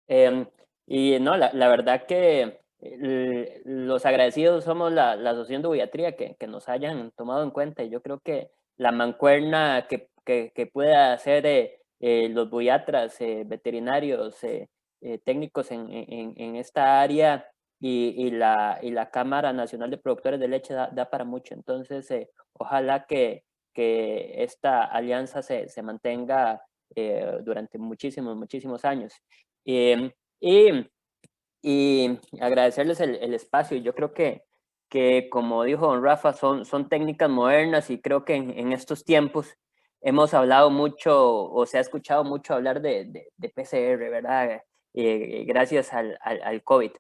Em, y no, la verdad que los agradecidos somos la Asociación de Podiatría que nos hayan tomado en cuenta. Y yo creo que la mancuerna que pueda hacer los podiatras, veterinarios, técnicos en esta área y la Cámara Nacional de Productores de Leche da para mucho. Entonces, ojalá que esta alianza se mantenga durante muchísimos, muchísimos años. Em, y, y agradecerles el espacio. Yo creo que, como dijo don Rafa, son técnicas modernas y creo que en estos tiempos hemos hablado mucho o se ha escuchado mucho hablar de PCR, ¿verdad? Gracias al COVID.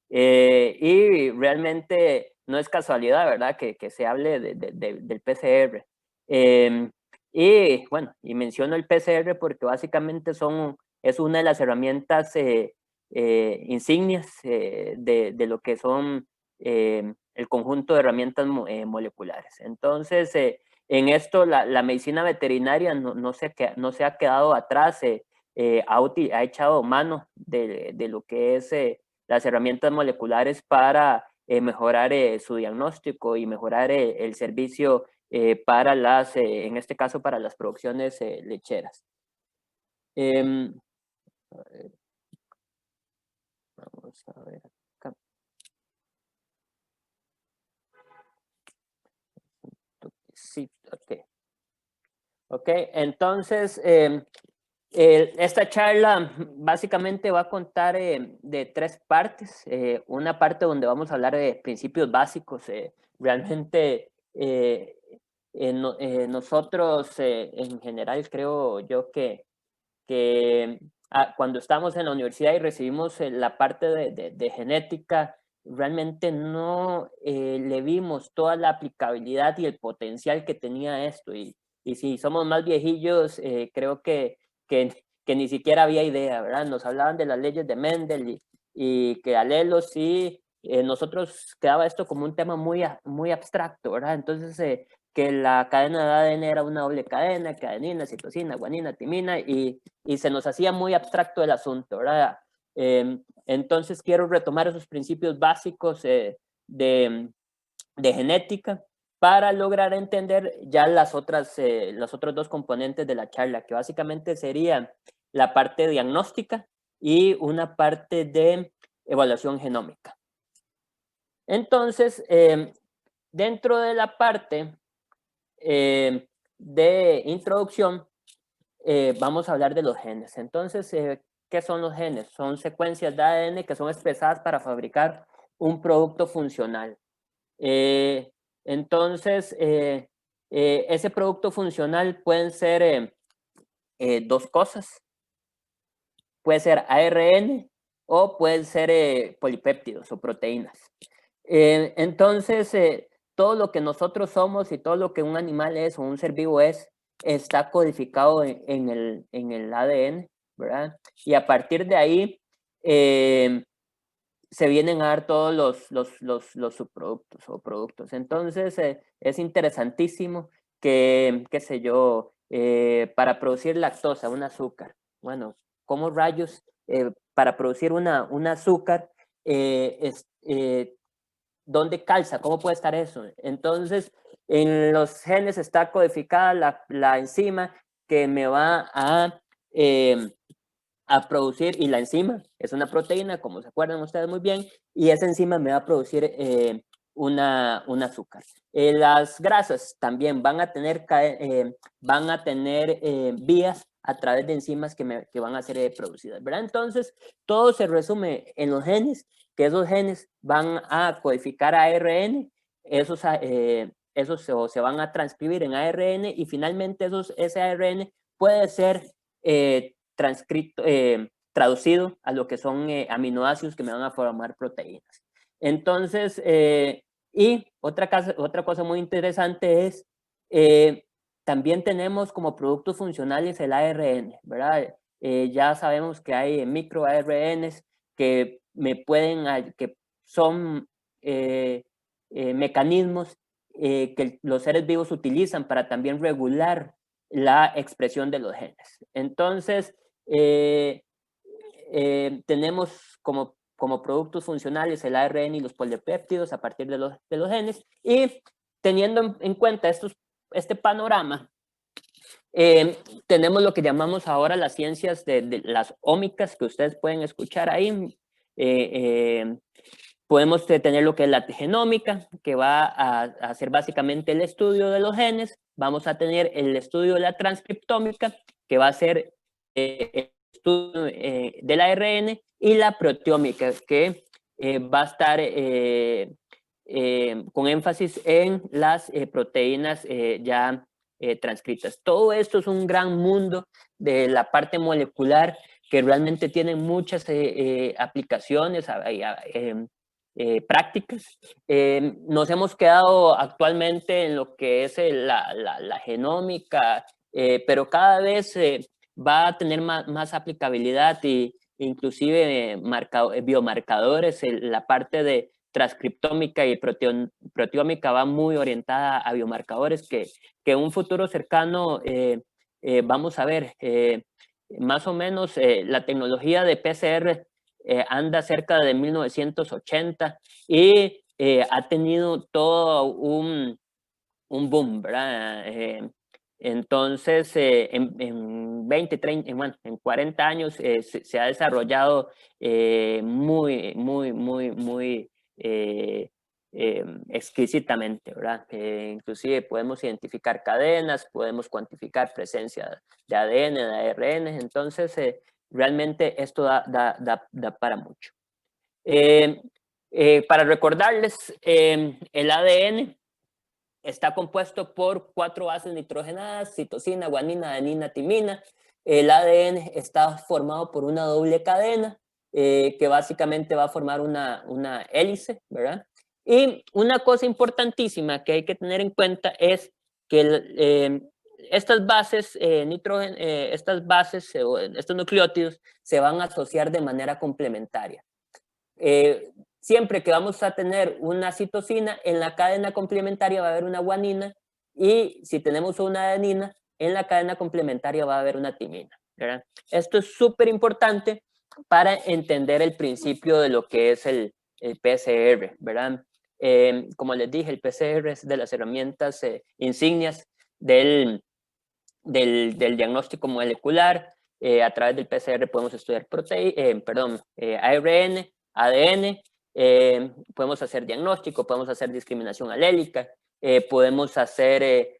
Y realmente no es casualidad, ¿verdad? Que se hable del PCR. Y bueno, y menciono el PCR porque básicamente es una de las herramientas insignias de lo que son el conjunto de herramientas moleculares. Entonces, en esto la medicina veterinaria no se ha quedado atrás, ha echado mano de lo que es las herramientas moleculares para mejorar su diagnóstico y mejorar el servicio para en este caso, para las producciones lecheras. Em, Vamos a ver acá. Sí, ok. Ok, entonces, esta charla básicamente va a contar de tres partes. Una parte donde vamos a hablar de principios básicos. Realmente, nosotros en general creo yo que cuando estamos en la universidad y recibimos la parte de genética, realmente no le vimos toda la aplicabilidad y el potencial que tenía esto. Y si somos más viejillos, creo que ni siquiera había idea, ¿verdad? Nos hablaban de las leyes de Mendel y que alelos y nosotros quedaba esto como un tema muy abstracto, ¿verdad? Entonces, que la cadena de ADN era una doble cadena, que adenina, citosina, guanina, timina, y se nos hacía muy abstracto el asunto, ¿verdad? Entonces quiero retomar esos principios básicos de genética para lograr entender ya los otros dos componentes de la charla, que básicamente serían la parte diagnóstica y una parte de evaluación genómica. Entonces, dentro de la parte de introducción, vamos a hablar de los genes. Entonces, ¿qué son los genes? Son secuencias de ADN que son expresadas para fabricar un producto funcional. Eh, entonces, ese producto funcional pueden ser dos cosas. Puede ser ARN o pueden ser polipéptidos o proteínas. Entonces, todo lo que nosotros somos y todo lo que un animal es o un ser vivo está codificado en el ADN, ¿verdad? Y a partir de ahí se vienen a dar todos los subproductos o productos. Entonces, es interesantísimo qué sé yo, para producir lactosa, un azúcar. Bueno, ¿cómo rayos para producir un azúcar dónde calza? ¿Cómo puede estar eso? Entonces, en los genes está codificada la enzima que me va a producir, y la enzima es una proteína, como se acuerdan ustedes muy bien, y esa enzima me va a producir un azúcar. Las grasas también van a tener vías a través de enzimas que van a ser producidas, ¿verdad? Entonces, todo se resume en los genes, que esos genes van a codificar ARN, esos se van a transcribir en ARN y finalmente ese ARN puede ser traducido a lo que son aminoácidos que me van a formar proteínas. Entonces, y otra cosa muy interesante es, también tenemos como productos funcionales el ARN, ¿verdad? Ya sabemos que hay micro ARNs que son mecanismos que los seres vivos utilizan para también regular la expresión de los genes. Entonces, tenemos como productos funcionales el ARN y los polipéptidos a partir de los genes, y teniendo en cuenta este panorama, tenemos lo que llamamos ahora las ciencias de las ómicas, que ustedes pueden escuchar ahí. Podemos tener lo que es la genómica, que va a hacer básicamente el estudio de los genes. Vamos a tener el estudio de la transcriptómica, que va a ser el estudio del ARN, y la proteómica, que va a estar con énfasis en las proteínas ya transcritas. Todo esto es un gran mundo de la parte molecular que realmente tiene muchas aplicaciones prácticas. Nos hemos quedado actualmente en lo que es la genómica, pero cada vez va a tener más aplicabilidad, y inclusive biomarcadores. La parte de transcriptómica y proteómica va muy orientada a biomarcadores que en un futuro cercano vamos a ver. Más o menos la tecnología de PCR anda cerca de 1980 y ha tenido todo un boom, ¿verdad? Entonces, en 20, 30, bueno, en 40 años se ha desarrollado muy exquisitamente, ¿verdad? Inclusive podemos identificar cadenas, podemos cuantificar presencia de ADN, de ARN, entonces realmente esto da para mucho. Para recordarles, el ADN está compuesto por 4 bases nitrogenadas: citosina, guanina, adenina, timina. El ADN está formado por una doble cadena que básicamente va a formar una hélice, ¿verdad? Y una cosa importantísima que hay que tener en cuenta es que estas bases, estos nucleótidos se van a asociar de manera complementaria. Siempre que vamos a tener una citosina, en la cadena complementaria va a haber una guanina, y si tenemos una adenina, en la cadena complementaria va a haber una timina, ¿verdad? Esto es súper importante para entender el principio de lo que es el PCR, ¿verdad? Como les dije, el PCR es de las herramientas insignias del diagnóstico molecular. A través del PCR podemos estudiar ARN, ADN, podemos hacer diagnóstico, podemos hacer discriminación alélica, podemos hacer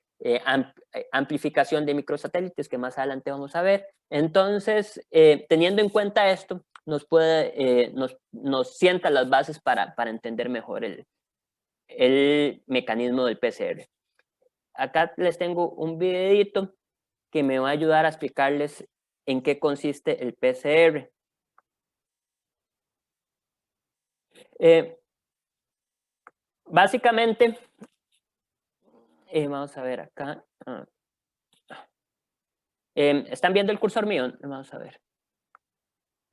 amplificación de microsatélites, que más adelante vamos a ver. Entonces, teniendo en cuenta esto, nos sienta las bases para entender mejor el mecanismo del PCR. Acá les tengo un videito que me va a ayudar a explicarles en qué consiste el PCR. Básicamente, vamos a ver acá. ¿Están viendo el cursor mío? Vamos a ver.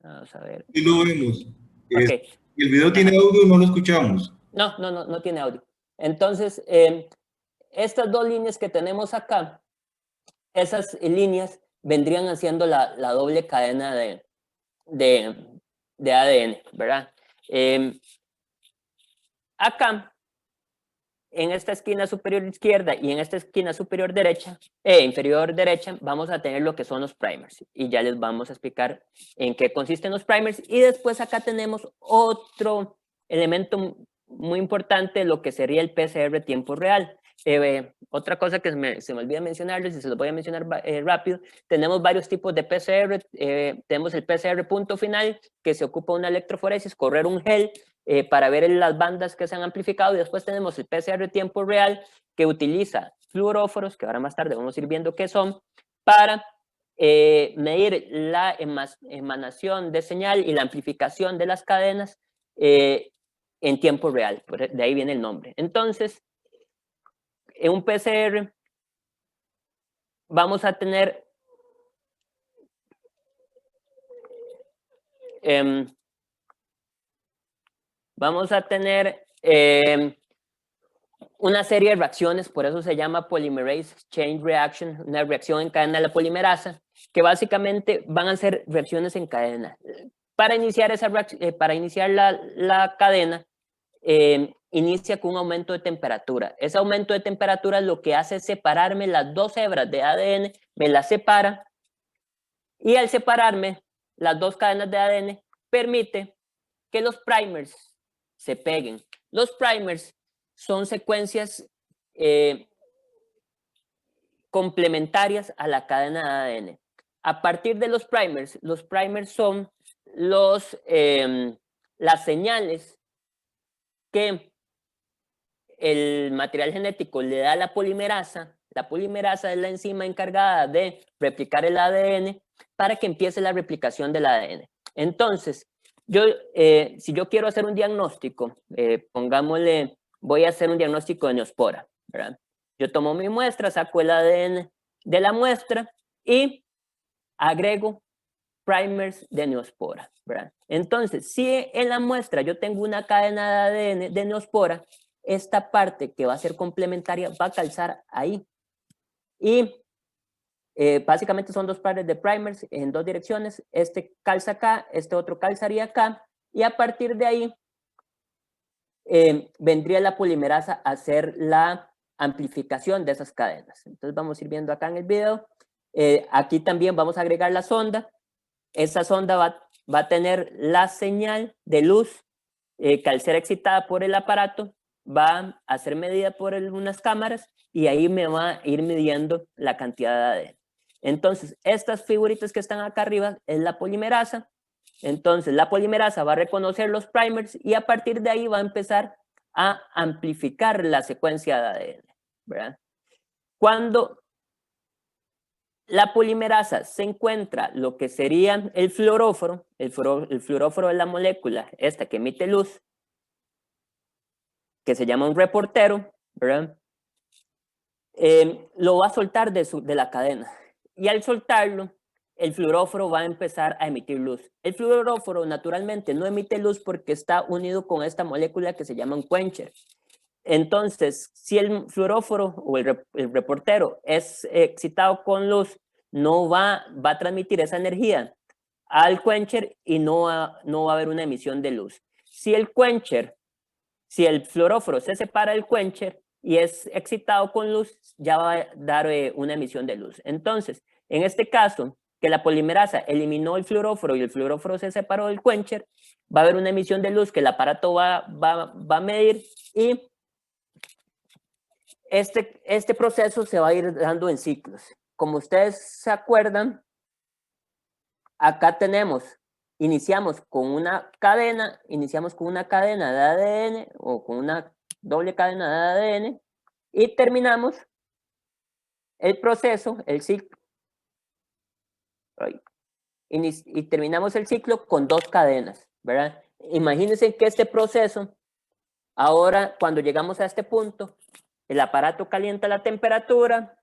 Vamos a ver. Sí lo vemos. Okay. El video tiene audio, no lo escuchamos. No tiene audio. Entonces, estas dos líneas que tenemos acá, esas líneas vendrían haciendo la doble cadena de ADN, ¿verdad? Acá, en esta esquina superior izquierda y en esta esquina superior derecha, inferior derecha, vamos a tener lo que son los primers, y ya les vamos a explicar en qué consisten los primers. Y después acá tenemos otro elemento muy importante, lo que sería el PCR tiempo real. Otra cosa que se me olvida mencionarles, y se los voy a mencionar rápido: tenemos varios tipos de PCR. Tenemos el PCR punto final, que se ocupa una electroforesis, correr un gel para ver las bandas que se han amplificado, y después tenemos el PCR tiempo real, que utiliza fluoróforos, que ahora más tarde vamos a ir viendo qué son, para medir la emanación de señal y la amplificación de las cadenas en tiempo real. De ahí viene el nombre. Entonces, en un PCR vamos a tener una serie de reacciones, por eso se llama Polymerase Chain Reaction, una reacción en cadena de la polimerasa, que básicamente van a ser reacciones en cadena. Para iniciar, para iniciar la cadena, inicia con un aumento de temperatura. Ese aumento de temperatura lo que hace es separarme las dos hebras de ADN, me las separa, y al separarme las dos cadenas de ADN permite que los primers se peguen. Los primers son secuencias complementarias a la cadena de ADN. A partir de los primers son las señales que el material genético le da a la polimerasa. La polimerasa es la enzima encargada de replicar el ADN para que empiece la replicación del ADN. Entonces, si yo quiero hacer un diagnóstico, pongámosle, voy a hacer un diagnóstico de neospora, ¿verdad? Yo tomo mi muestra, saco el ADN de la muestra y agrego primers de neospora, ¿verdad? Entonces, si en la muestra yo tengo una cadena de ADN de neospora, esta parte que va a ser complementaria va a calzar ahí. Y básicamente son dos pares de primers en dos direcciones. Este calza acá, este otro calzaría acá. Y a partir de ahí vendría la polimerasa a hacer la amplificación de esas cadenas. Entonces vamos a ir viendo acá en el video. Aquí también vamos a agregar la sonda. Esa sonda va a tener la señal de luz que al ser excitada por el aparato va a ser medida por unas cámaras y ahí me va a ir midiendo la cantidad de ADN. Entonces, estas figuritas que están acá arriba es la polimerasa. Entonces, la polimerasa va a reconocer los primers y a partir de ahí va a empezar a amplificar la secuencia de ADN, ¿verdad? Cuando la polimerasa se encuentra lo que sería el fluoróforo, el fluoróforo es la molécula esta que emite luz, que se llama un reportero, ¿verdad? Lo va a soltar de la cadena. Y al soltarlo, el fluoróforo va a empezar a emitir luz. El fluoróforo naturalmente no emite luz porque está unido con esta molécula que se llama un quencher. Entonces, si el fluoróforo o el reportero es excitado con luz, no va a transmitir esa energía al quencher y no va a haber una emisión de luz. Si el fluoróforo se separa del quencher y es excitado con luz, ya va a dar una emisión de luz. Entonces, en este caso, que la polimerasa eliminó el fluoróforo y el fluoróforo se separó del quencher, va a haber una emisión de luz que el aparato va a medir y este proceso se va a ir dando en ciclos. Como ustedes se acuerdan, acá iniciamos con una cadena de ADN o con una doble cadena de ADN y terminamos el proceso, el ciclo, y terminamos el ciclo con dos cadenas, ¿verdad? Imagínense que este proceso, ahora cuando llegamos a este punto, el aparato calienta la temperatura,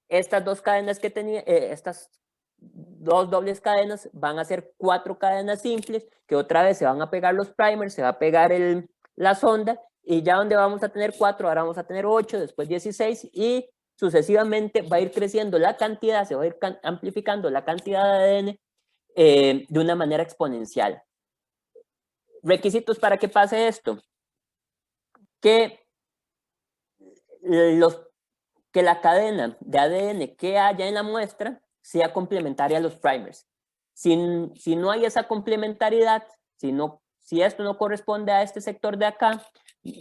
estas dos cadenas que tenía, estas dos dobles cadenas van a ser 4 cadenas simples que otra vez se van a pegar los primers, se va a pegar la sonda y ya donde vamos a tener 4, ahora vamos a tener 8, después 16 y sucesivamente va a ir creciendo la cantidad, se va a ir amplificando la cantidad de ADN de una manera exponencial. Requisitos para que pase esto. Que la cadena de ADN que haya en la muestra sea complementaria a los primers. Si no hay esa complementariedad, si esto no corresponde a este sector de acá,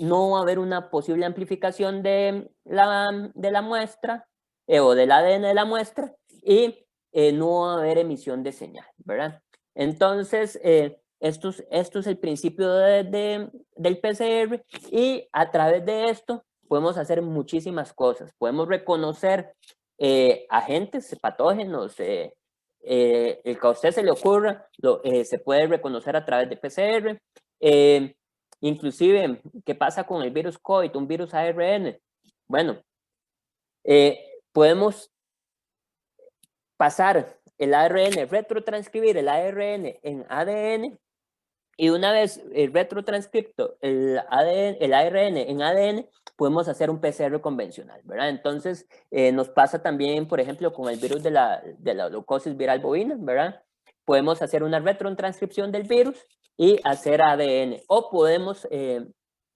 no va a haber una posible amplificación de la muestra o del ADN de la muestra y no va a haber emisión de señal, ¿verdad? Entonces, esto es el principio del PCR y a través de esto podemos hacer muchísimas cosas. Podemos reconocer agentes patógenos, el que a usted se le ocurra, se puede reconocer a través de PCR. Inclusive, ¿qué pasa con el virus COVID, un virus ARN? Bueno, podemos pasar el ARN, retrotranscribir el ARN en ADN y una vez retrotranscripto el ARN en ADN, podemos hacer un PCR convencional, ¿verdad? Entonces, nos pasa también, por ejemplo, con el virus de la leucosis viral bovina, ¿verdad? podemos hacer una retrotranscripción del virus y hacer ADN, o podemos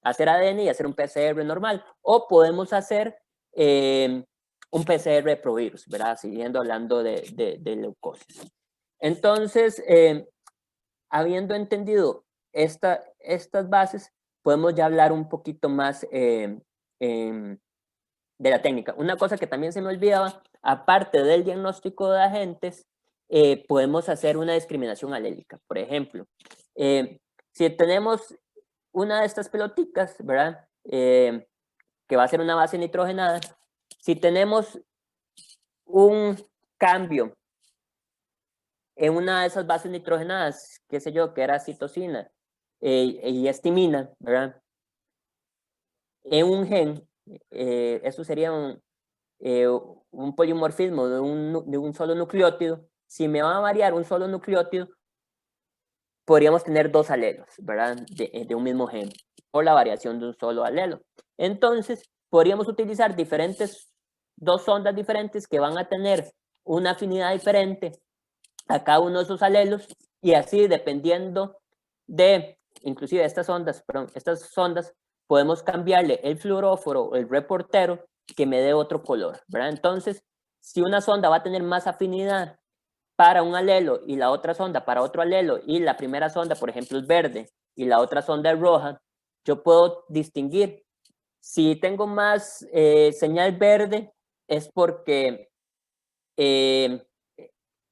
hacer ADN y hacer un PCR normal, o podemos hacer un PCR de provirus, ¿verdad? Siguiendo hablando de leucosis. Entonces, habiendo entendido estas bases, podemos ya hablar un poquito más de la técnica. Una cosa que también se me olvidaba, aparte del diagnóstico de agentes, podemos hacer una discriminación alélica. Por ejemplo, si tenemos una de estas pelotitas, ¿verdad? Que va a ser una base nitrogenada, si tenemos un cambio en una de esas bases nitrogenadas, qué sé yo, que era citosina y estimina, ¿verdad? En un gen, eso sería un polimorfismo de un solo nucleótido. Si me va a variar un solo nucleótido, podríamos tener dos alelos, ¿verdad? De un mismo gen, por la variación de un solo alelo. Entonces, podríamos utilizar dos ondas diferentes que van a tener una afinidad diferente a cada uno de esos alelos, y así, dependiendo de, inclusive estas ondas, podemos cambiarle el fluoróforo o el reportero que me dé otro color, ¿verdad? Entonces, si una sonda va a tener más afinidad para un alelo y la otra sonda para otro alelo, y la primera sonda, por ejemplo, es verde y la otra sonda es roja, yo puedo distinguir. Si tengo más señal verde, es porque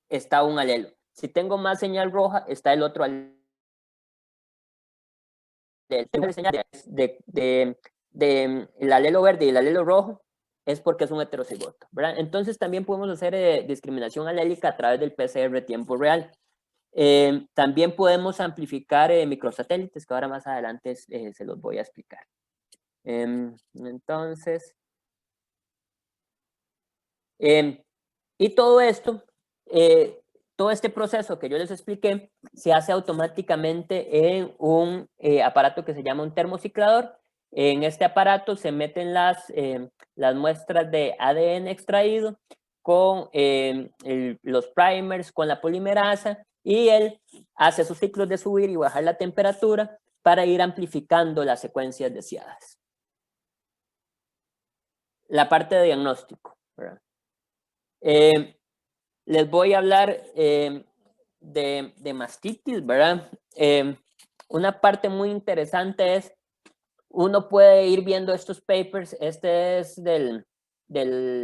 está un alelo. Si tengo más señal roja, está el otro alelo. El alelo verde y el alelo rojo es porque es un heterocigoto, ¿verdad? Entonces también podemos hacer discriminación alélica a través del PCR tiempo real. También podemos amplificar microsatélites, que ahora más adelante se los voy a explicar. Entonces, y todo esto, todo este proceso que yo les expliqué, se hace automáticamente en un aparato que se llama un termociclador. En este aparato se meten las muestras de ADN extraído con los primers, con la polimerasa, y él hace sus ciclos de subir y bajar la temperatura para ir amplificando las secuencias deseadas. La parte de diagnóstico, ¿verdad? Les voy a hablar de mastitis, ¿verdad? Una parte muy interesante es, uno puede ir viendo estos papers. Este es del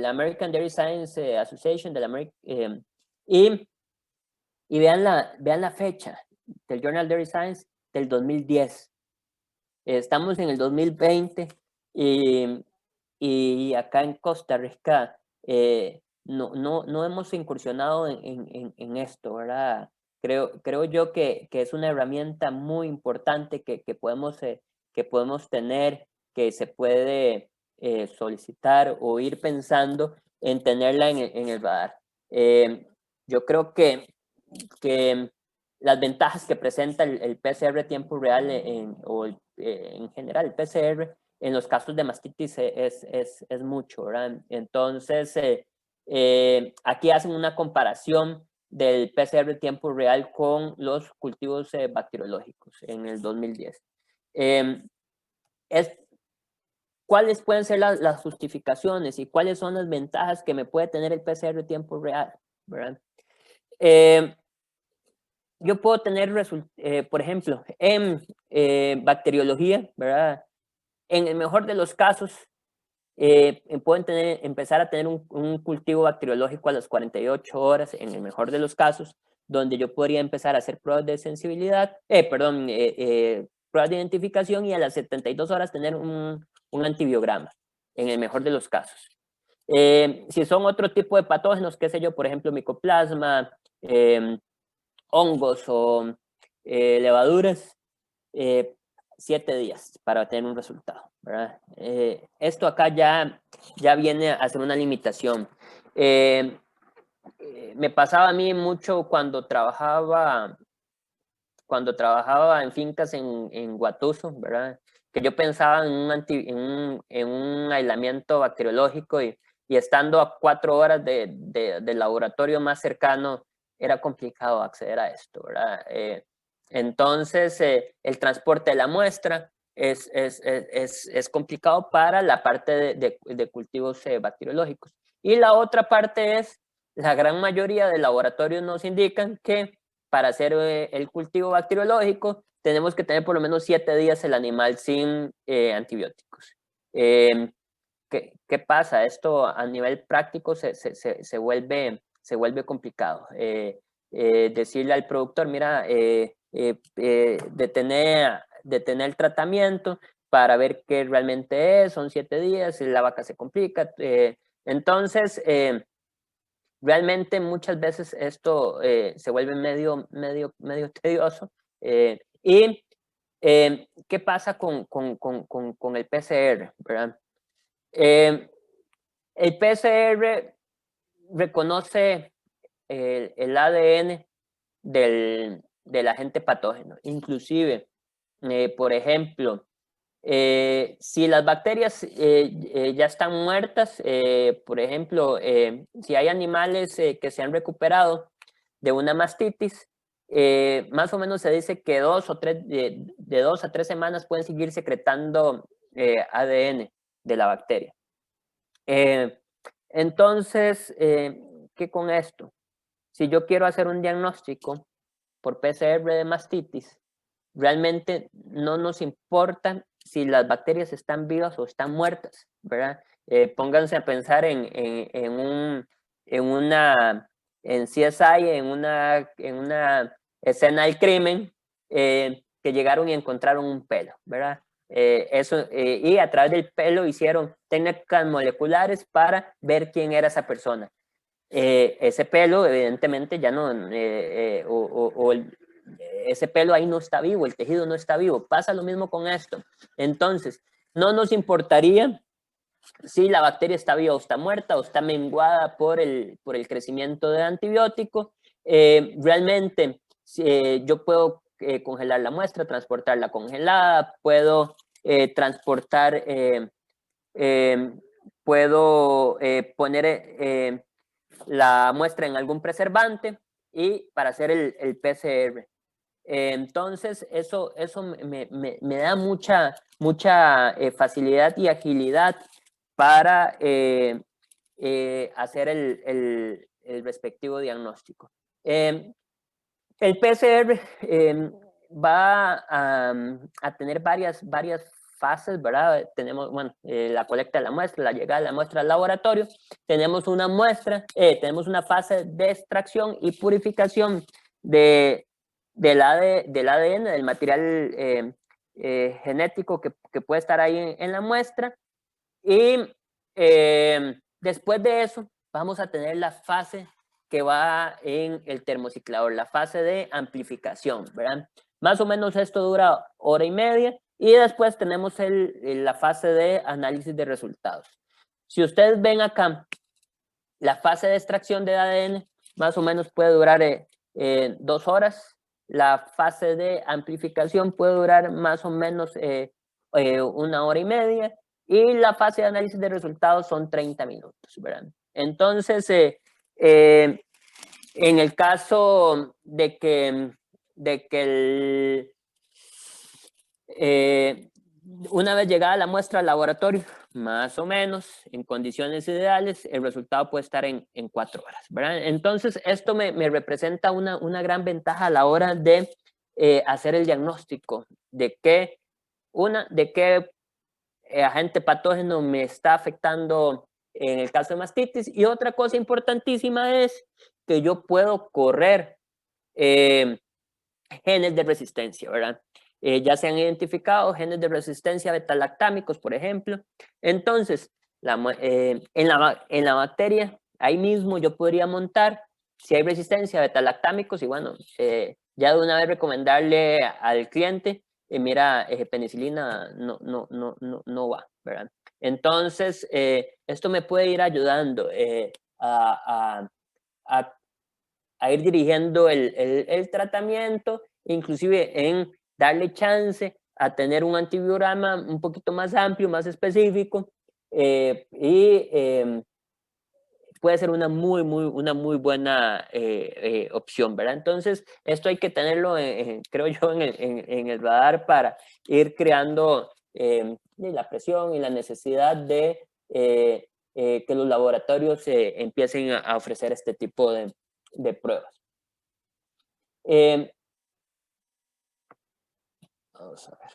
American Dairy Science Association, y vean la fecha del Journal Dairy Science del 2010. Estamos en el 2020 y acá en Costa Rica no hemos incursionado en esto, ¿verdad? Creo yo que es una herramienta muy importante que podemos tener, que se puede solicitar o ir pensando en tenerla en el radar. Yo creo que las ventajas que presenta el PCR tiempo real en general, el PCR, en los casos de mastitis es mucho, ¿verdad? Entonces, aquí hacen una comparación del PCR tiempo real con los cultivos bacteriológicos en el 2010. ¿Cuáles pueden ser las justificaciones y cuáles son las ventajas que me puede tener el PCR tiempo real, ¿verdad? Yo puedo tener, por ejemplo, en bacteriología, ¿verdad? En el mejor de los casos, pueden empezar a tener un cultivo bacteriológico a las 48 horas, en el mejor de los casos, donde yo podría empezar a hacer pruebas de sensibilidad, pruebas de identificación, y a las 72 horas tener un antibiograma, en el mejor de los casos. Si son otro tipo de patógenos, qué sé yo, por ejemplo, micoplasma, hongos o levaduras, 7 días para tener un resultado, ¿verdad? Esto acá ya viene a ser una limitación. Me pasaba a mí mucho cuando trabajaba en fincas en Guatuso, ¿verdad? Que yo pensaba en un aislamiento bacteriológico y estando a 4 horas del laboratorio más cercano, era complicado acceder a esto, ¿verdad? Entonces, el transporte de la muestra es complicado para la parte de cultivos bacteriológicos. Y la otra parte es, la gran mayoría de laboratorios nos indican que para hacer el cultivo bacteriológico tenemos que tener por lo menos 7 días el animal sin antibióticos. ¿Qué pasa? Esto a nivel práctico se vuelve complicado. Decirle al productor, mira, detener el tratamiento para ver qué realmente es, son 7 días, y la vaca se complica. Entonces, realmente muchas veces esto se vuelve medio tedioso. ¿Y qué pasa con el PCR? ¿Verdad? El PCR reconoce el ADN del agente patógeno. Inclusive, por ejemplo, si las bacterias ya están muertas, por ejemplo, si hay animales que se han recuperado de una mastitis, más o menos se dice que de 2 a 3 semanas pueden seguir secretando ADN de la bacteria. Entonces, ¿qué con esto? Si yo quiero hacer un diagnóstico por PCR de mastitis, realmente no nos importa si las bacterias están vivas o están muertas, ¿verdad? Pónganse a pensar en CSI, en una escena del crimen, que llegaron y encontraron un pelo, ¿verdad? Y a través del pelo hicieron técnicas moleculares para ver quién era esa persona. Ese pelo evidentemente ya no, ese pelo ahí no está vivo, el tejido no está vivo. Pasa lo mismo con esto. Entonces, no nos importaría si la bacteria está viva o está muerta o está menguada por el crecimiento de antibiótico. Realmente, yo puedo congelar la muestra, transportarla congelada, puedo transportar, puedo poner la muestra en algún preservante y para hacer el PCR. Entonces, eso me da mucha facilidad y agilidad para hacer el respectivo diagnóstico. El PCR va a tener varias fases, ¿verdad? Tenemos, bueno, la colecta de la muestra, la llegada de la muestra al laboratorio, tenemos una muestra, tenemos una fase de extracción y purificación del ADN, del material genético que puede estar ahí en la muestra, y después de eso vamos a tener la fase que va en el termociclador, la fase de amplificación, ¿verdad? Más o menos esto dura 1 hora y media, y después tenemos la fase de análisis de resultados. Si ustedes ven acá, la fase de extracción de ADN más o menos puede durar 2 horas. La fase de amplificación puede durar más o menos 1 hora y media. Y la fase de análisis de resultados son 30 minutos, ¿verdad? Entonces, en el caso de que una vez llegada la muestra al laboratorio, más o menos, en condiciones ideales, el resultado puede estar en 4 horas, ¿verdad? Entonces, esto me representa una gran ventaja a la hora de hacer el diagnóstico de qué agente patógeno me está afectando en el caso de mastitis. Y otra cosa importantísima es que yo puedo correr genes de resistencia, ¿verdad? Ya se han identificado genes de resistencia beta-lactámicos, por ejemplo. Entonces, en la bacteria, ahí mismo yo podría montar si hay resistencia a beta-lactámicos, y bueno, ya de una vez recomendarle al cliente, mira, penicilina no va, ¿verdad? Entonces, esto me puede ir ayudando a ir dirigiendo el tratamiento, inclusive en darle chance a tener un antibiograma un poquito más amplio, más específico, y puede ser una muy buena opción, ¿verdad? Entonces, esto hay que tenerlo, creo yo, en el radar para ir creando la presión y la necesidad de que los laboratorios empiecen a ofrecer este tipo de pruebas. Vamos a ver.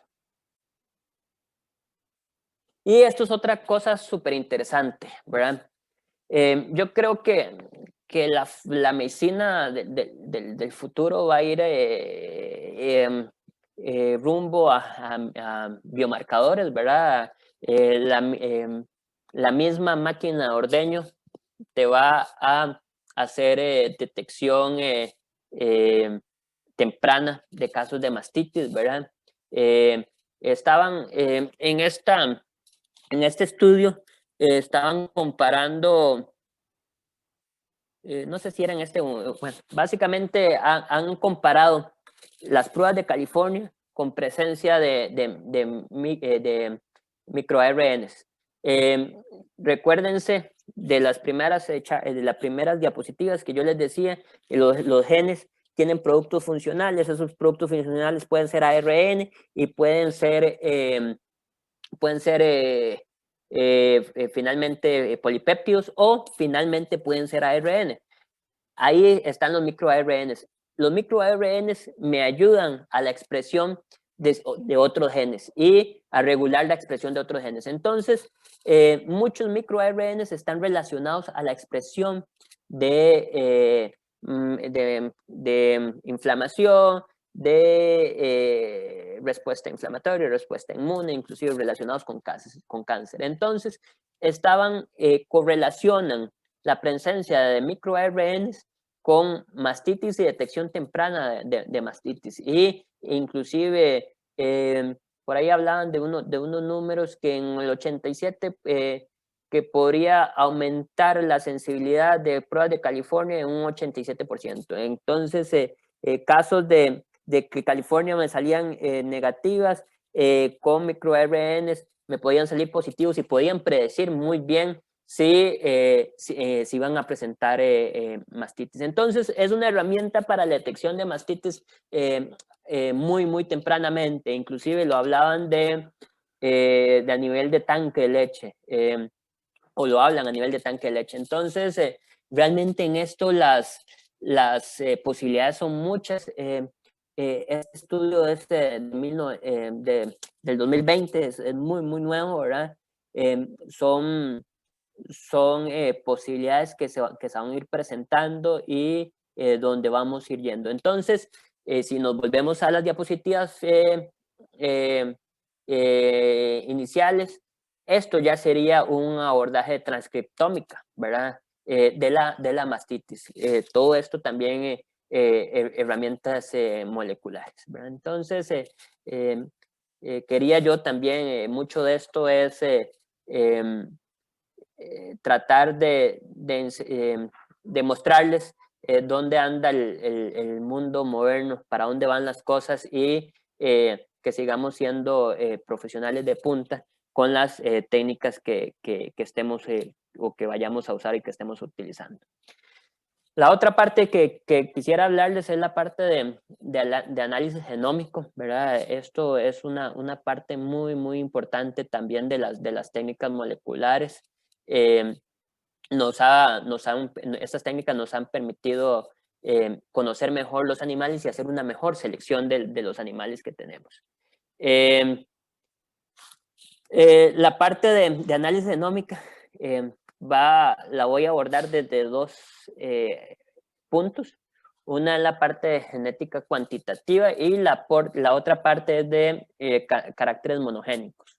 Y esto es otra cosa súper interesante, ¿verdad? Yo creo que la medicina del futuro va a ir rumbo a biomarcadores, ¿verdad? La misma máquina de ordeño te va a hacer detección temprana de casos de mastitis, ¿verdad? Estaban en este estudio, estaban comparando, no sé si era en bueno, básicamente han comparado las pruebas de California con presencia de microRNs. Recuérdense de las primeras diapositivas que yo les decía, los genes tienen productos funcionales, esos productos funcionales pueden ser ARN y pueden ser finalmente polipéptidos o finalmente pueden ser ARN. Ahí están los microARNs. Los microARNs me ayudan a la expresión de otros genes y a regular la expresión de otros genes. Entonces, muchos microARNs están relacionados a la expresión de inflamación, de respuesta inflamatoria, respuesta inmune, inclusive relacionados con cáncer. Entonces, correlacionan la presencia de microRNs con mastitis y detección temprana de mastitis. Y inclusive por ahí hablaban de unos números que en el 87 que podría aumentar la sensibilidad de pruebas de California en un 87%. Entonces, casos de que California me salían negativas con microRNs, me podían salir positivos y podían predecir muy bien si van a presentar mastitis. Entonces, es una herramienta para la detección de mastitis muy tempranamente. Inclusive lo hablaban de a nivel de tanque de leche, o lo hablan a nivel de tanque de leche. Entonces, realmente en esto las posibilidades son muchas. Este estudio del 2020 es muy nuevo, ¿verdad? Son posibilidades que se van a ir presentando y donde vamos a ir yendo. Entonces, si nos volvemos a las diapositivas iniciales, esto ya sería un abordaje de transcriptómica, ¿verdad? De la mastitis. Todo esto también herramientas moleculares, ¿verdad? Entonces, quería yo también, mucho de esto es tratar de mostrarles dónde anda el mundo moderno, para dónde van las cosas y que sigamos siendo profesionales de punta con las técnicas que estemos o que vayamos a usar y que estemos utilizando. La otra parte que quisiera hablarles es la parte de análisis genómico, ¿verdad? Esto es una parte muy importante también de las técnicas moleculares. Estas técnicas nos han permitido conocer mejor los animales y hacer una mejor selección de los animales que tenemos. La parte de análisis genómica la voy a abordar desde dos puntos. Una es la parte de genética cuantitativa y la otra parte es de caracteres monogénicos.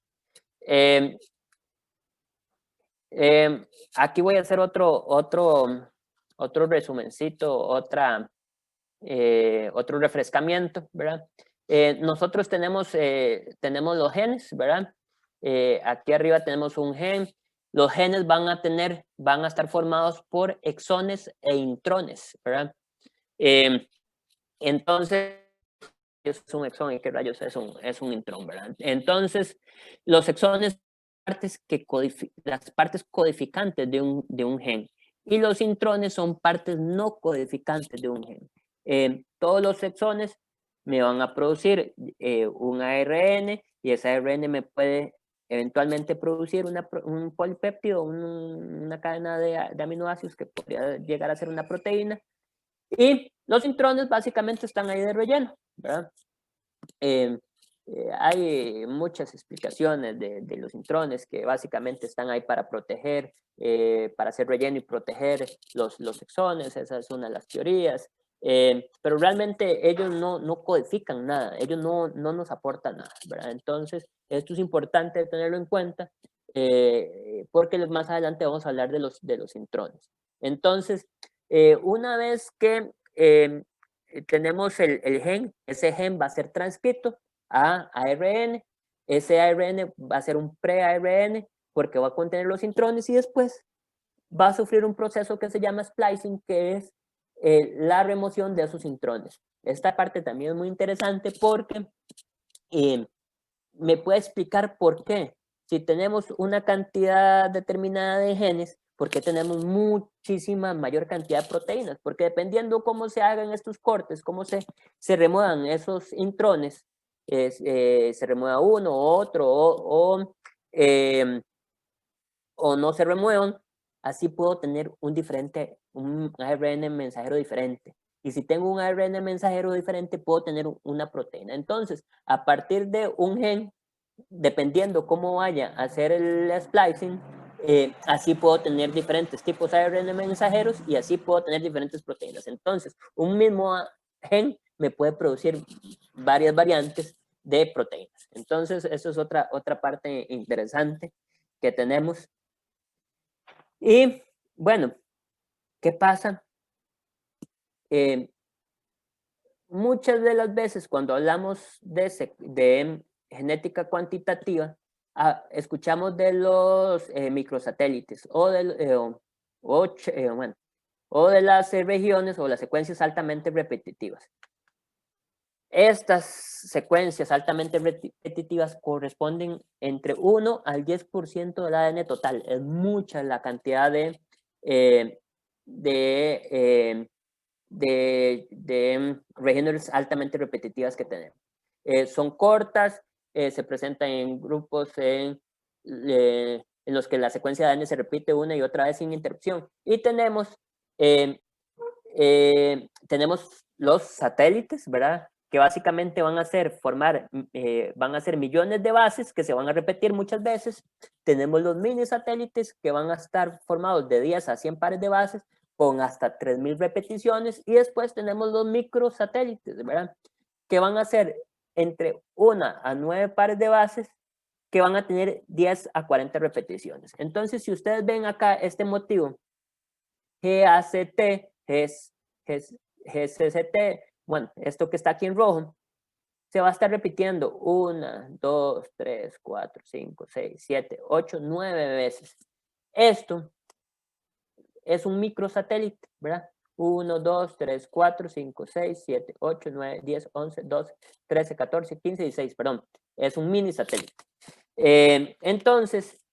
Aquí voy a hacer otro resumencito, otro refrescamiento, ¿verdad? Nosotros tenemos los genes, ¿verdad? Aquí arriba tenemos un gen. Los genes van a estar formados por exones e intrones, ¿verdad? Entonces, es un exón y qué rayos es un intrón, ¿verdad? Entonces, los exones las partes codificantes de un gen y los intrones son partes no codificantes de un gen. Todos los exones me van a producir un ARN y ese ARN me puede eventualmente producir un polipéptido, una cadena de aminoácidos que podría llegar a ser una proteína. Y los intrones básicamente están ahí de relleno, ¿verdad? Hay muchas explicaciones de los intrones que básicamente están ahí para proteger, para hacer relleno y proteger los exones, esa es una de las teorías. Pero realmente ellos no codifican nada, ellos no nos aportan nada, ¿verdad? Entonces, esto es importante tenerlo en cuenta porque más adelante vamos a hablar de los intrones. Entonces, una vez que tenemos el gen, ese gen va a ser transcrito a ARN, ese ARN va a ser un pre-ARN porque va a contener los intrones y después va a sufrir un proceso que se llama splicing, que es la remoción de esos intrones. Esta parte también es muy interesante porque me puede explicar por qué. Si tenemos una cantidad determinada de genes, ¿por qué tenemos muchísima mayor cantidad de proteínas? Porque dependiendo cómo se hagan estos cortes, cómo se remuevan esos intrones, se remueva uno o otro o no se remuevan, así puedo tener un ARN mensajero diferente. Y si tengo un ARN mensajero diferente, puedo tener una proteína. Entonces, a partir de un gen, dependiendo cómo vaya a hacer el splicing, así puedo tener diferentes tipos de ARN mensajeros y así puedo tener diferentes proteínas. Entonces, un mismo gen me puede producir varias variantes de proteínas. Entonces, eso es otra parte interesante que tenemos. Y bueno, ¿qué pasa? Muchas de las veces cuando hablamos de genética cuantitativa, escuchamos de los microsatélites o de las regiones o las secuencias altamente repetitivas. Estas secuencias altamente repetitivas corresponden entre 1 al 10% del ADN total. Es mucha la cantidad de regiones altamente repetitivas que tenemos. Son cortas, se presentan en grupos en los que la secuencia de ADN se repite una y otra vez sin interrupción. Y tenemos los satélites, ¿verdad? Que básicamente van a ser millones de bases que se van a repetir muchas veces. Tenemos los mini satélites que van a estar formados de 10 a 100 pares de bases con hasta 3000 repeticiones, y después tenemos los microsatélites, ¿verdad? Que van a ser entre 1 a 9 pares de bases que van a tener 10 a 40 repeticiones. Entonces, si ustedes ven acá este motivo, GACT, GCCT, bueno, esto que está aquí en rojo, se va a estar repitiendo 1, 2, 3, 4, 5, 6, 7, 8, 9 veces. Esto es un microsatélite, ¿verdad? 1, 2, 3, 4, 5, 6, 7, 8, 9, 10, 11, 12, 13, 14, 15, 16, perdón. Es un mini satélite. Entonces,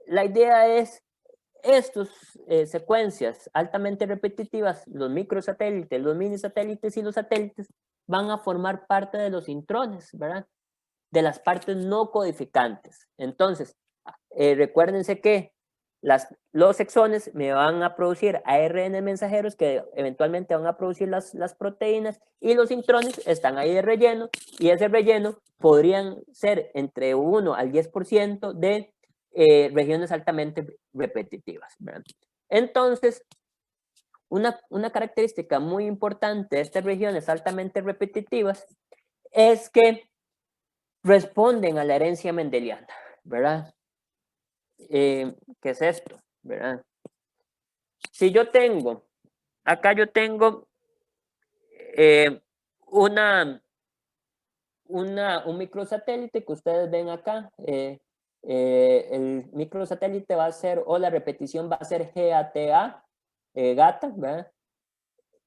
la idea es estas secuencias altamente repetitivas, los microsatélites, los mini satélites y los satélites, van a formar parte de los intrones, ¿verdad? De las partes no codificantes. Entonces, recuérdense que los exones me van a producir ARN mensajeros que eventualmente van a producir las proteínas, y los intrones están ahí de relleno, y ese relleno podrían ser entre 1 al 10% de regiones altamente repetitivas, ¿verdad? Entonces, una característica muy importante de estas regiones altamente repetitivas es que responden a la herencia mendeliana, ¿verdad? ¿Qué es esto? ¿Verdad? Si yo tengo, acá yo tengo un microsatélite que ustedes ven acá. El microsatélite va a ser, o la repetición va a ser GATA, gata, ¿verdad?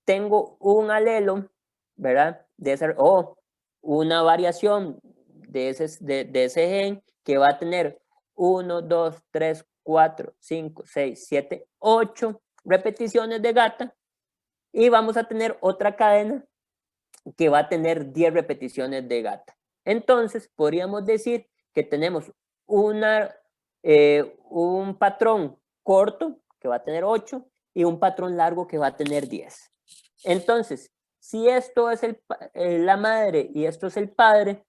Tengo un alelo, ¿verdad? O una variación de ese gen que va a tener 1, 2, 3, 4, 5, 6, 7, 8 repeticiones de gata y vamos a tener otra cadena que va a tener 10 repeticiones de gata. Entonces, podríamos decir que tenemos un patrón corto que va a tener 8 y un patrón largo que va a tener 10. Entonces, si esto es la madre y esto es el padre,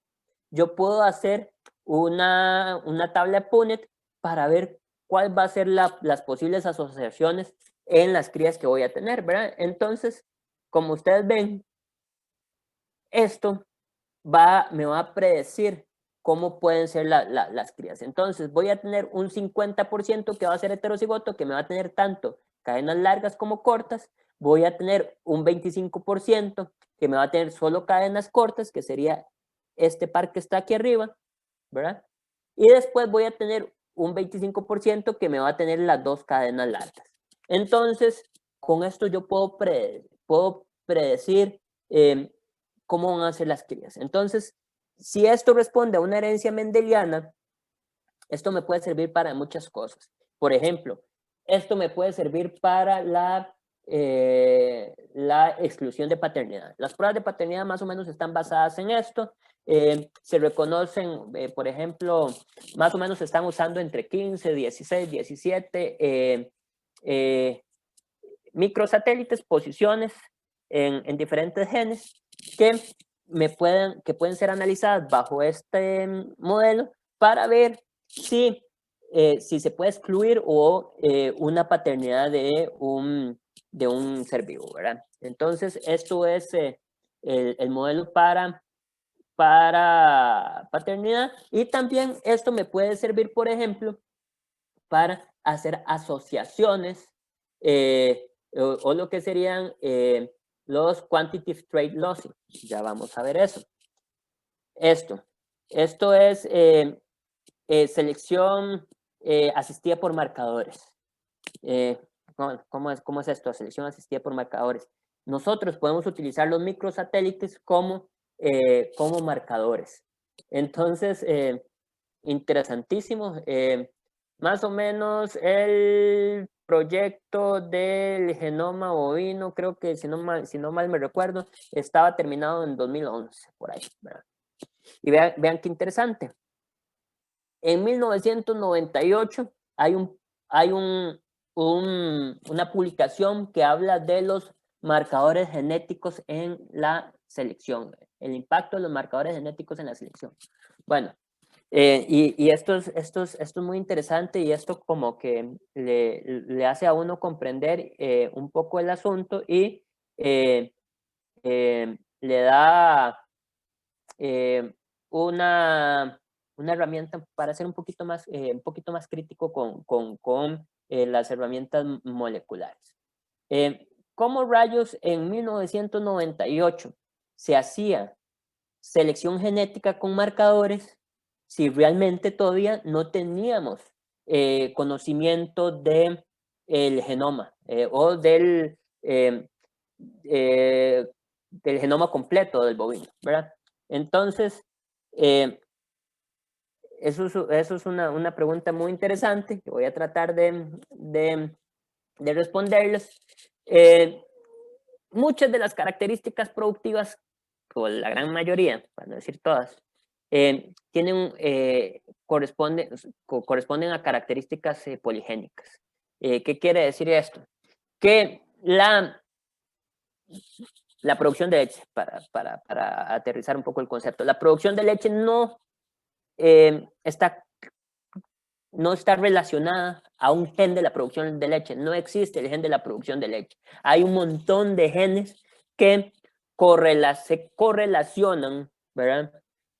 yo puedo hacer una tabla Punnett para ver cuál va a ser las posibles asociaciones en las crías que voy a tener, ¿verdad? Entonces, como ustedes ven, esto me va a predecir cómo pueden ser las crías. Entonces, voy a tener un 50% que va a ser heterocigoto, que me va a tener tanto cadenas largas como cortas. Voy a tener un 25% que me va a tener solo cadenas cortas, que sería este par que está aquí arriba, ¿verdad? Y después voy a tener un 25% que me va a tener las dos cadenas largas. Entonces, con esto yo puedo predecir cómo van a ser las crías. Entonces, si esto responde a una herencia mendeliana, esto me puede servir para muchas cosas. Por ejemplo, esto me puede servir para la exclusión de paternidad. Las pruebas de paternidad más o menos están basadas en esto. Se reconocen, por ejemplo, más o menos se están usando entre 15, 16, 17 microsatélites, posiciones en diferentes genes que pueden ser analizadas bajo este modelo para ver si se puede excluir o una paternidad de un ser vivo, ¿verdad? Entonces, esto es el modelo para paternidad, y también esto me puede servir, por ejemplo, para hacer asociaciones o lo que serían los quantitative trait lossing. Ya vamos a ver eso. Esto es selección asistida por marcadores. ¿Cómo es esto? Selección asistida por marcadores. Nosotros podemos utilizar los microsatélites como marcadores. Entonces, interesantísimo. Más o menos el proyecto del genoma bovino, creo que si no mal me recuerdo, estaba terminado en 2011, por ahí, ¿verdad? Y vean qué interesante. En 1998 hay una publicación que habla de los marcadores genéticos en la selección, el impacto de los marcadores genéticos en la selección. Bueno, y esto es muy interesante, y esto como que le hace a uno comprender un poco el asunto, y le da una herramienta para ser un poquito más crítico con las herramientas moleculares. ¿Cómo rayos en 1998 se hacía selección genética con marcadores si realmente todavía no teníamos conocimiento del genoma o del genoma completo del bovino, ¿verdad? Entonces, eso es una pregunta muy interesante que voy a tratar de responderles. Muchas de las características productivas, o la gran mayoría, para no decir todas, corresponden a características poligénicas. ¿Qué quiere decir esto? Que la producción de leche, para aterrizar un poco el concepto, la producción de leche no está relacionada a un gen de la producción de leche. No existe el gen de la producción de leche. Hay un montón de genes que se correlacionan, ¿verdad?,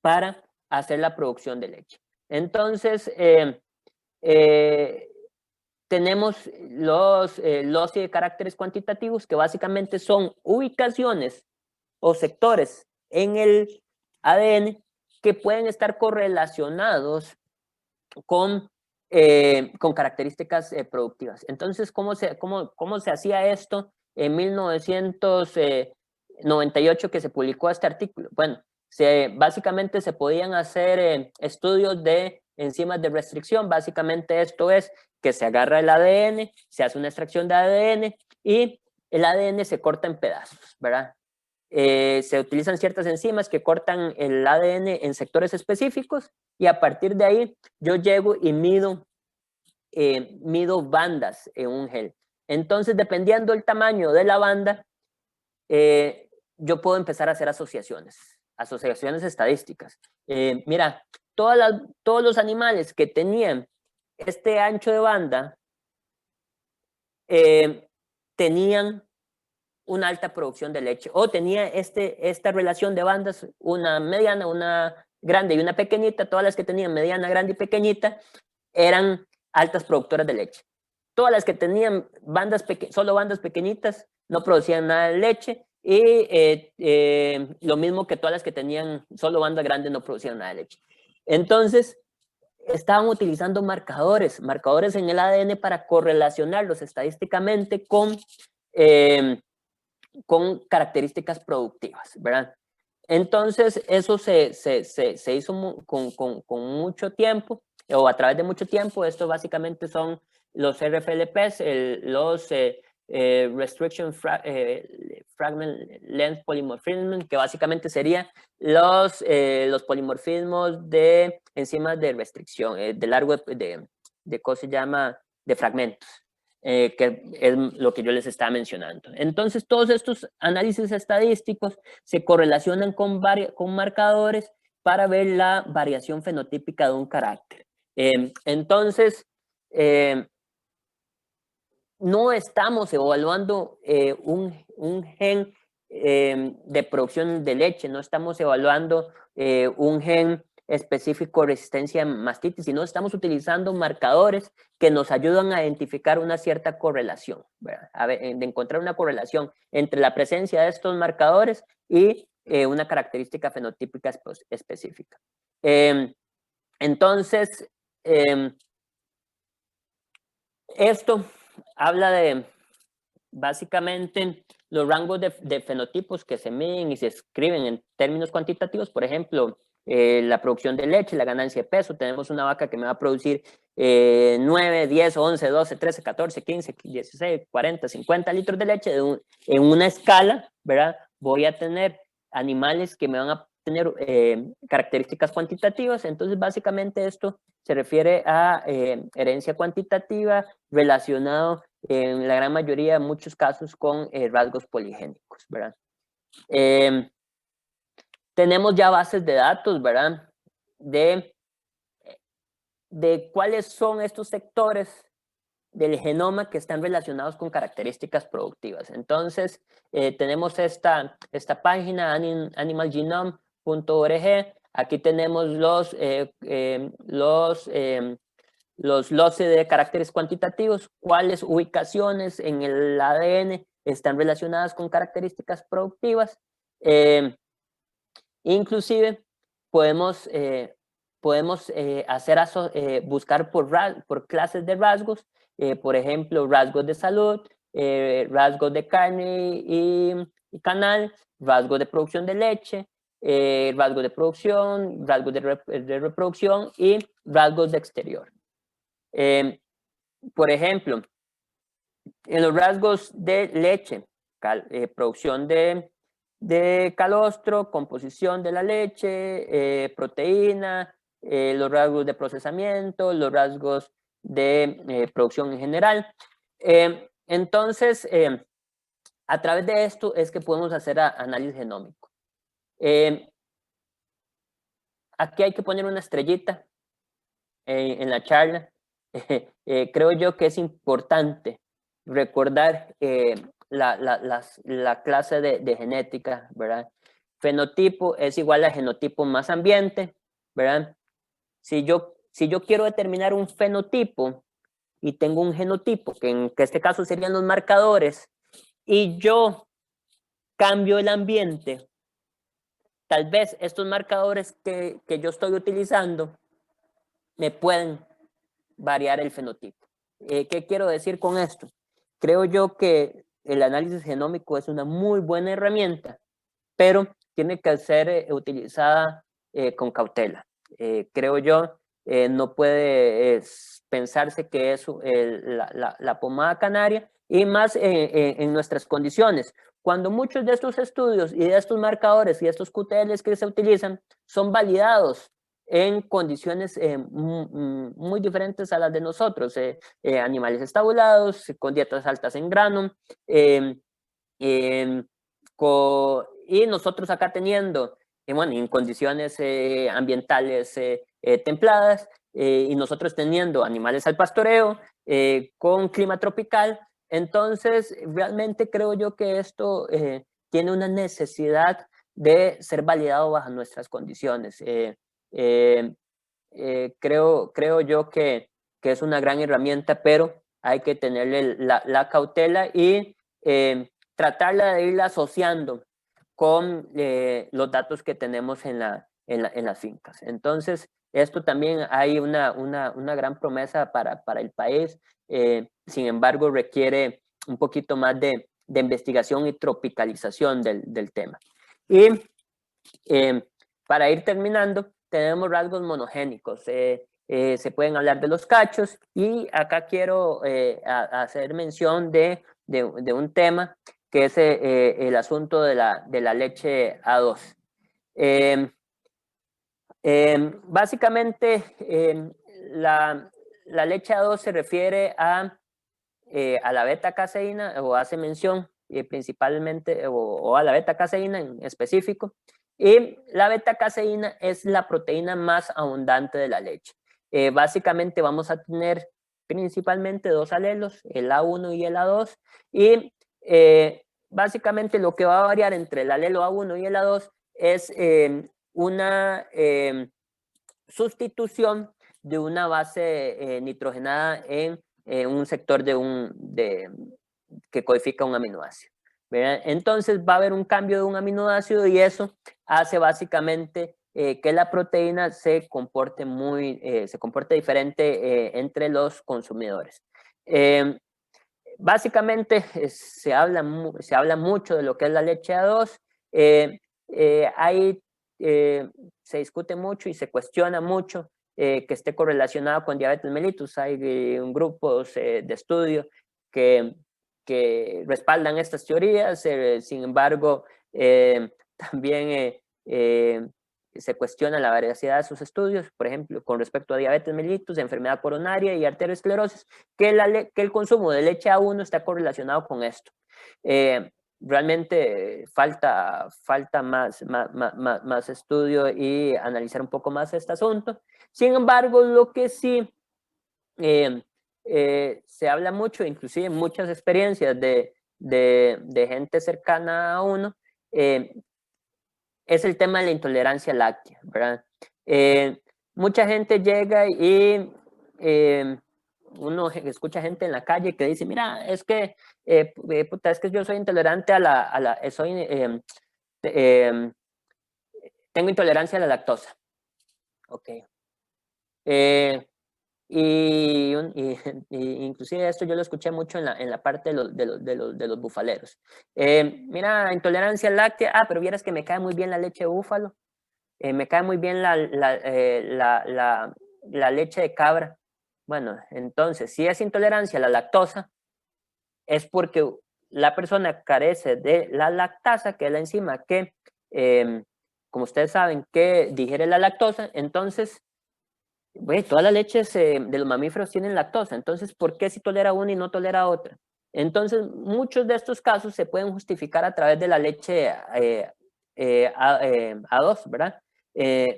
para hacer la producción de leche. Entonces, tenemos los de caracteres cuantitativos, que básicamente son ubicaciones o sectores en el ADN que pueden estar correlacionados con características productivas. Entonces, ¿cómo se hacía esto en 1998 que se publicó este artículo? Bueno, básicamente se podían hacer estudios de enzimas de restricción. Básicamente esto es que se agarra el ADN, se hace una extracción de ADN y el ADN se corta en pedazos, ¿verdad? Se utilizan ciertas enzimas que cortan el ADN en sectores específicos y a partir de ahí yo llego y mido bandas en un gel. Entonces, dependiendo del tamaño de la banda, yo puedo empezar a hacer asociaciones estadísticas. Mira, todos los animales que tenían este ancho de banda tenían una alta producción de leche o tenía esta relación de bandas, una mediana, una grande y una pequeñita. Todas las que tenían mediana, grande y pequeñita eran altas productoras de leche. Todas las que tenían solo bandas pequeñitas no producían nada de leche y lo mismo que todas las que tenían solo bandas grandes no producían nada de leche. Entonces, estaban utilizando marcadores en el ADN para correlacionarlos estadísticamente con características productivas, ¿verdad? Entonces, eso se hizo con mucho tiempo, o a través de mucho tiempo. Esto básicamente son los RFLPs, los Restriction Fragment Length Polymorphism, que básicamente serían los polimorfismos de enzimas de restricción, de largo, ¿cómo se llama? De fragmentos. Que es lo que yo les estaba mencionando. Entonces, todos estos análisis estadísticos se correlacionan con marcadores para ver la variación fenotípica de un carácter. Entonces, no estamos evaluando un gen de producción de leche, no estamos evaluando un gen específico de resistencia a mastitis, sino estamos utilizando marcadores que nos ayudan a identificar una cierta correlación, ¿verdad? De encontrar una correlación entre la presencia de estos marcadores y una característica fenotípica específica. Entonces, esto habla de básicamente los rangos de fenotipos que se miden y se escriben en términos cuantitativos. Por ejemplo, la producción de leche, la ganancia de peso. Tenemos una vaca que me va a producir 9, 10, 11, 12, 13, 14, 15, 16, 40, 50 litros de leche en una escala, ¿verdad? Voy a tener animales que me van a tener características cuantitativas. Entonces, básicamente esto se refiere a herencia cuantitativa relacionado en la gran mayoría de muchos casos con rasgos poligénicos, ¿verdad? Tenemos ya bases de datos, ¿verdad? De cuáles son estos sectores del genoma que están relacionados con características productivas. Entonces, tenemos esta página, animalgenome.org. Aquí tenemos los loci de caracteres cuantitativos, cuáles ubicaciones en el ADN están relacionadas con características productivas. Inclusive podemos buscar por clases de rasgos, por ejemplo, rasgos de salud, rasgos de carne y canal, rasgos de producción de leche, rasgos de producción, rasgos de reproducción y rasgos de exterior. Por ejemplo, en los rasgos de leche, producción de calostro, composición de la leche, proteína, los rasgos de procesamiento, los rasgos de producción en general. Entonces, a través de esto es que podemos hacer análisis genómico. Aquí hay que poner una estrellita en la charla. Creo yo que es importante recordar la clase de genética, ¿verdad? Fenotipo es igual a genotipo más ambiente, ¿verdad? Si yo quiero determinar un fenotipo y tengo un genotipo, que en este caso serían los marcadores, y yo cambio el ambiente, tal vez estos marcadores que yo estoy utilizando me pueden variar el fenotipo. ¿Qué quiero decir con esto? Creo yo que el análisis genómico es una muy buena herramienta, pero tiene que ser utilizada con cautela. Creo yo no puede pensarse que es la pomada canaria, y más en nuestras condiciones. Cuando muchos de estos estudios y de estos marcadores y de estos QTLs que se utilizan son validados en condiciones muy diferentes a las de nosotros, animales estabulados, con dietas altas en grano, y nosotros acá teniendo, bueno, en condiciones ambientales templadas, y nosotros teniendo animales al pastoreo, con clima tropical. Entonces realmente creo yo que esto tiene una necesidad de ser validado bajo nuestras condiciones. Creo yo que es una gran herramienta, pero hay que tenerle la cautela y tratarla de irla asociando con los datos que tenemos en las fincas. Entonces, esto también hay una gran promesa para el país. Sin embargo, requiere un poquito más de investigación y tropicalización del tema. Y para ir terminando, tenemos rasgos monogénicos. Se pueden hablar de los cachos, y acá quiero hacer mención de un tema que es el asunto de la leche A2. Básicamente, la leche A2 se refiere a la beta-caseína, o hace mención principalmente, o a la beta-caseína en específico. Y la beta-caseína es la proteína más abundante de la leche. Básicamente vamos a tener principalmente dos alelos, el A1 y el A2, y básicamente lo que va a variar entre el alelo A1 y el A2 es una sustitución de una base nitrogenada en un sector que codifica un aminoácido, ¿verdad? Entonces va a haber un cambio de un aminoácido, y eso hace básicamente que la proteína se comporte diferente entre los consumidores. Básicamente se habla mucho de lo que es la leche A2. Se discute mucho y se cuestiona mucho que esté correlacionado con diabetes mellitus. Hay grupos de estudio que respaldan estas teorías. Sin embargo, también se cuestiona la veracidad de sus estudios, por ejemplo, con respecto a diabetes mellitus, enfermedad coronaria y arteriosclerosis, que el consumo de leche A1 está correlacionado con esto. Realmente falta más estudio y analizar un poco más este asunto. Sin embargo, lo que sí se habla mucho, inclusive muchas experiencias de gente cercana a uno, es el tema de la intolerancia láctea, ¿verdad? Mucha gente llega y uno escucha gente en la calle que dice, mira, es que yo soy intolerante tengo intolerancia a la lactosa. Ok. Inclusive esto yo lo escuché mucho en la parte de los bufaleros. Mira, intolerancia láctea, pero vieras que me cae muy bien la leche de búfalo, me cae muy bien la leche de cabra. Bueno, entonces, si es intolerancia a la lactosa, es porque la persona carece de la lactasa, que es la enzima que, como ustedes saben, que digiere la lactosa. Entonces, todas las leches de los mamíferos tienen lactosa. Entonces, ¿por qué si tolera una y no tolera otra? Entonces, muchos de estos casos se pueden justificar a través de la leche A2, ¿verdad?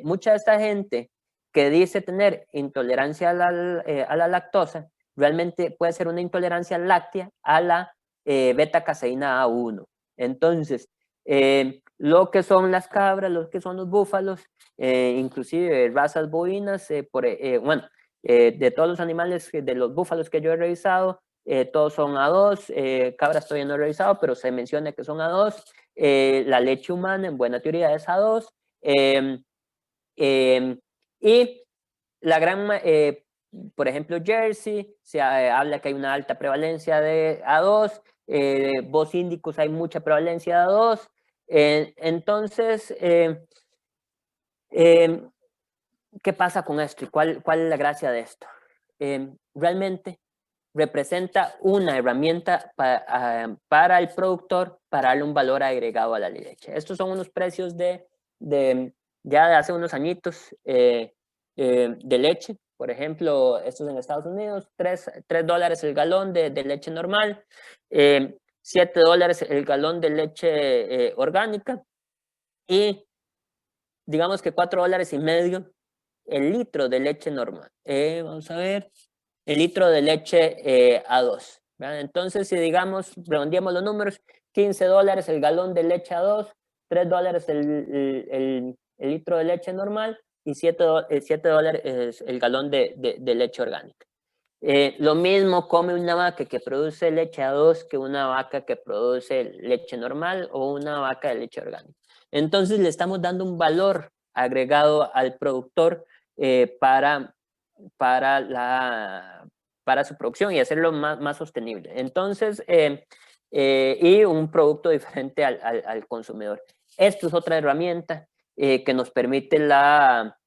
Mucha de esta gente que dice tener intolerancia a la lactosa, realmente puede ser una intolerancia láctea a la beta-caseína A1. Entonces, lo que son las cabras, lo que son los búfalos, inclusive razas bovinas, de todos los animales, de los búfalos que yo he revisado, todos son A2, cabras todavía no he revisado, pero se menciona que son A2, la leche humana en buena teoría es A2, y la gran, por ejemplo, Jersey, se habla que hay una alta prevalencia de A2, Bos indicus hay mucha prevalencia de A2, entonces, ¿Qué pasa con esto y cuál es la gracia de esto? Realmente representa una herramienta para el productor para darle un valor agregado a la leche. Estos son unos precios ya de hace unos añitos de leche. Por ejemplo, estos en Estados Unidos, $3 el galón de leche normal, $7 el galón de leche orgánica y digamos que $4.50 el litro de leche normal. Vamos a ver, el litro de leche A2. ¿Verdad? Entonces, si digamos, redondeamos los números, $15 el galón de leche A2, $3 el litro de leche normal y $7 el galón de leche orgánica. Lo mismo come una vaca que produce leche A2 que una vaca que produce leche normal o una vaca de leche orgánica. Entonces le estamos dando un valor agregado al productor para su producción y hacerlo más sostenible. Entonces, y un producto diferente al consumidor. Esto es otra herramienta que nos permite la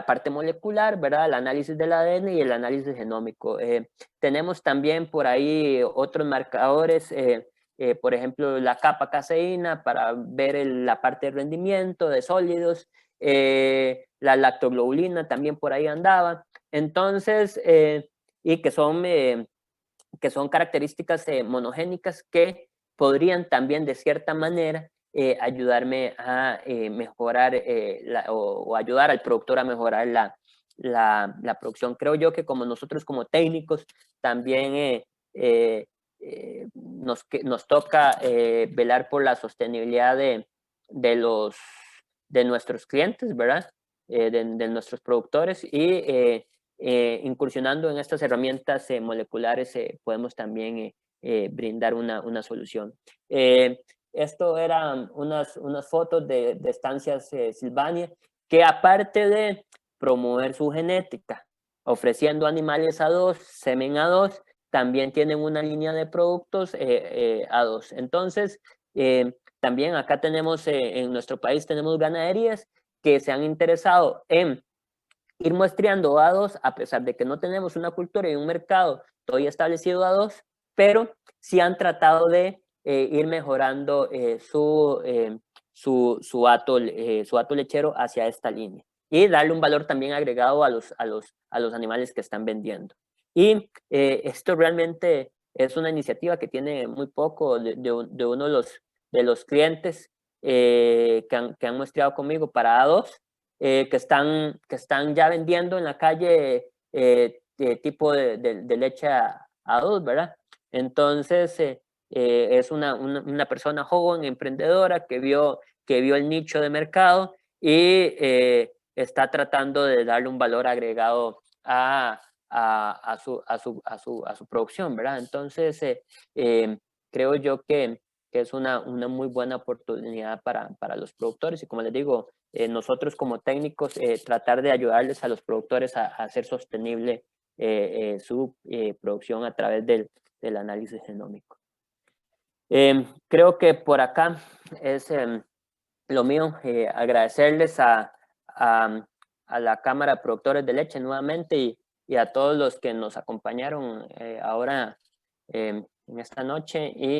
parte molecular, ¿verdad? El análisis del ADN y el análisis genómico. Tenemos también por ahí otros marcadores, por ejemplo, la capa caseína para ver la parte de rendimiento de sólidos, la lactoglobulina también por ahí andaba. Entonces, y que son características monogénicas que podrían también de cierta manera ayudarme a mejorar o ayudar al productor a mejorar la producción. Creo yo que como nosotros como técnicos también nos toca velar por la sostenibilidad de nuestros clientes, ¿verdad? De nuestros productores y incursionando en estas herramientas moleculares podemos también brindar una solución. Esto eran unas fotos de estancias Silvania que aparte de promover su genética, ofreciendo animales A2, semen A2, también tienen una línea de productos A2. Entonces, también acá tenemos, en nuestro país tenemos ganaderías que se han interesado en ir muestreando A2, a pesar de que no tenemos una cultura y un mercado todavía establecido A2, pero sí han tratado de ir mejorando su hato lechero hacia esta línea y darle un valor también agregado a los animales que están vendiendo. Y esto realmente es una iniciativa que tiene muy poco de uno de los clientes que han muestreado conmigo para A2, que están ya vendiendo en la calle tipo de leche A2, ¿verdad? Entonces, es una persona joven, emprendedora, que vio el nicho de mercado y está tratando de darle un valor agregado a su producción, ¿verdad? Entonces, creo yo que es una muy buena oportunidad para los productores y como les digo, nosotros como técnicos tratar de ayudarles a los productores a hacer sostenible su producción a través del análisis genómico. Creo que por acá es lo mío, agradecerles a la Cámara de Productores de Leche nuevamente y a todos los que nos acompañaron ahora en esta noche y